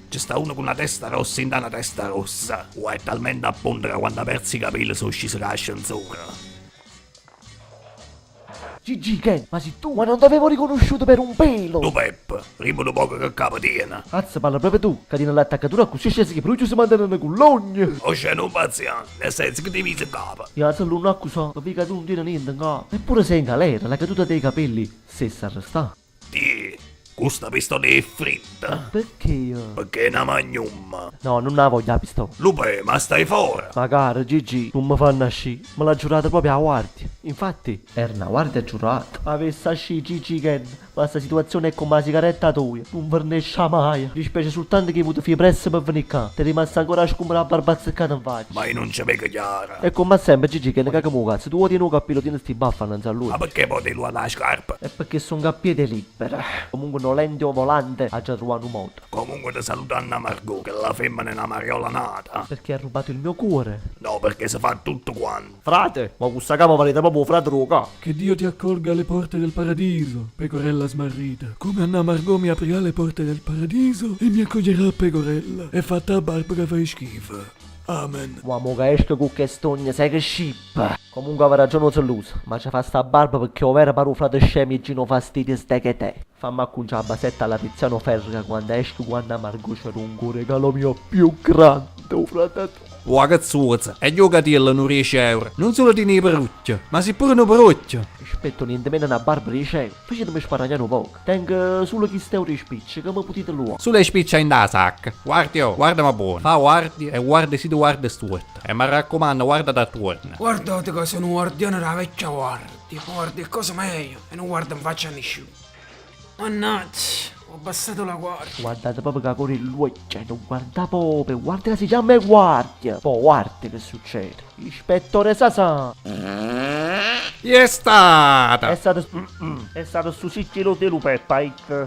C'è sta uno con una testa rossa in una testa rossa. È talmente a pondere quando ha perso i capelli sono scesi l'ascensore. Gigi Ken, ma sei tu? Ma non t'avevo riconosciuto per un pelo! Lo Pep, rimono poco che capo tiene. Azza, parla proprio tu, che tiene l'attaccatura così scesi che proprio si mandano una cullogna! O c'è un paziente, nel senso che divisi il capo. Io se non accusa, perché tu non tieni niente in capo. Eppure sei in galera, la caduta dei capelli, se si arresta. Ti, questa pistola è fritta. Perché io? Perché è una magnum. No, non la voglio la pistola. Lupe, ma stai fuori. Ma cara, Gigi, non mi fanno asci, me l'ha giurata proprio a guardia. Infatti, era una guardia giurata. Avesse asci Gigi Ken, ma sta situazione è come la sigaretta tua, non vernesce mai. Dispiace soltanto che hai avuto fiebresse per venire qua. Ti è rimasta ancora a scombere la barba azzeccata in faccia. Ma io non ci vedo chiara. E come sempre Gigi Ken, caga mo cazzo, tu vuoi tieni un cappello, tieni sti baffa non sa lui. Ma perché poi lui ha la scarpa? È perché sono cappiete libere. Comunque un lento volante ha già trovato un modo. Comunque ti saluto Anna Margot, che la femmina è una mariola nata. Perché ha rubato il mio cuore. No, perché si fa tutto quanto. Frate, ma questa cama valete proprio frate roca. Che Dio ti accolga alle porte del paradiso, pecorella smarrita. Come Anna Margot mi aprirà le porte del paradiso e mi accoglierà pecorella. E fatta a barba che fai schifo. Amen. Uomo che esce con che stogne, sai che scippa. Comunque aveva ragione Zelluso, ma ci fa sta barba perché ho vera paru frate scemi e gino fastidio ste che te. Fammi accunciare la basetta alla Tiziano Ferro quando esco quando a Margot c'era un regalo mio più grande, oh frate tu. Wow, che zuzza, e io catilla non riesce a euro. Non solo di ne peruccia, ma si pure una peruccia. Rispetto niente meno a una barba di scemo, facetemi sparagnare un po'. Tengo solo chi sta di spicci, che mi potete l'uomo. Sulle spiccia in da sacca. Guardi, oh, guarda ma buono. Fa guardi e guarda si tu guarda stuetta. E mi raccomando, guarda da torna. Guardate che sono un guardiano della vecchia guardia. Guardi cosa meglio e non guarda in faccia a nessuno. Mannaggia, ho abbassato la guardia. Guardate proprio che con il lui, cioè non guarda proprio, guarda che si chiama guardia. Poi guarda che succede. Ispettore Sasà. Chi è stata? È stato su sigillo di Lupeppa,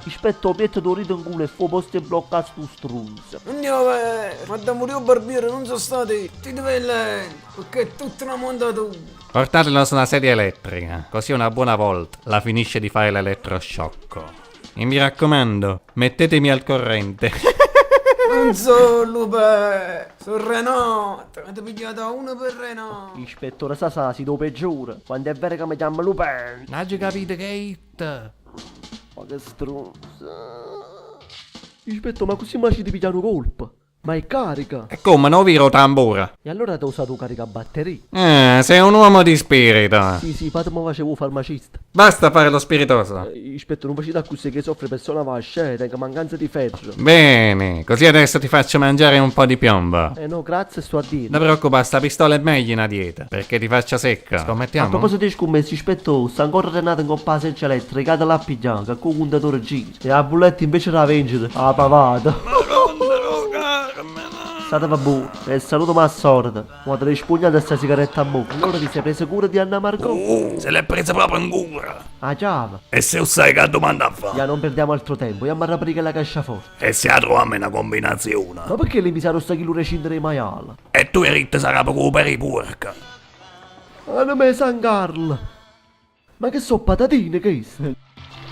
rispetto a obietto d'orito in culo e fu posto bloccato su struzzo. Andiamo, ma da morire barbiere non sono stati tutti lenti, perché è tutta una montatura. Portatelo su una sedia elettrica, così una buona volta la finisce di fare l'elettrosciocco. E mi raccomando, mettetemi al corrente. Non so, Lupe, sono Renato, avete pigliato uno per Renato. Ispettore Sasà si do peggiore, quando è vero che mi chiama Lupin. Non hai capito che hit? Ma che struzzo. Ispettore, ma così mi ci pigliare una colpa? Ma è carica. E come, non viro tambura? E allora ti ho usato caricabatterie? Sei un uomo di spirito. Sì, fatemi facevo farmacista. Basta fare lo spiritoso. Ispettore, non facete così che soffre persona vascia, tengo mancanza di ferro. Bene, così adesso ti faccio mangiare un po' di piombo. No, grazie, sto a dire. Non preoccupare, sta pistola è meglio in dieta, perché ti faccia secca. A Scommettiamo? proposito di scommessi, ispettore, sta ancora Renato in coppa senza elettrica, la pigliata, che con contatore gira. E la bulletta invece la vendita, la pavata. State va buono, e saluto ma assorda. Ma te l'hai spugnata sta sigaretta a bocca. Allora ti sei presa cura di Anna Margot? Se l'è presa proprio in cura. Ah, ciao. E se sai che domanda fa? Ya, non perdiamo altro tempo, andiamo a raprire la casciaforte. E se la troviamo una combinazione? Ma perché le mi sarò sta chilo recindere i maiala? E tu eri te sarà proprio per i porca. Ah, non me San Carlo. Ma che so patatine che è?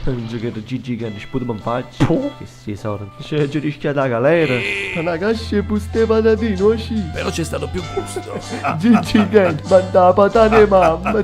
Non giocare Gigi che non sputiamo in faccia. Che si sorda. C'è già rischiata la galera. Una cascia e puste patatine, oh sì. Però c'è stato più gusto. Gigi che manda la patata mamma.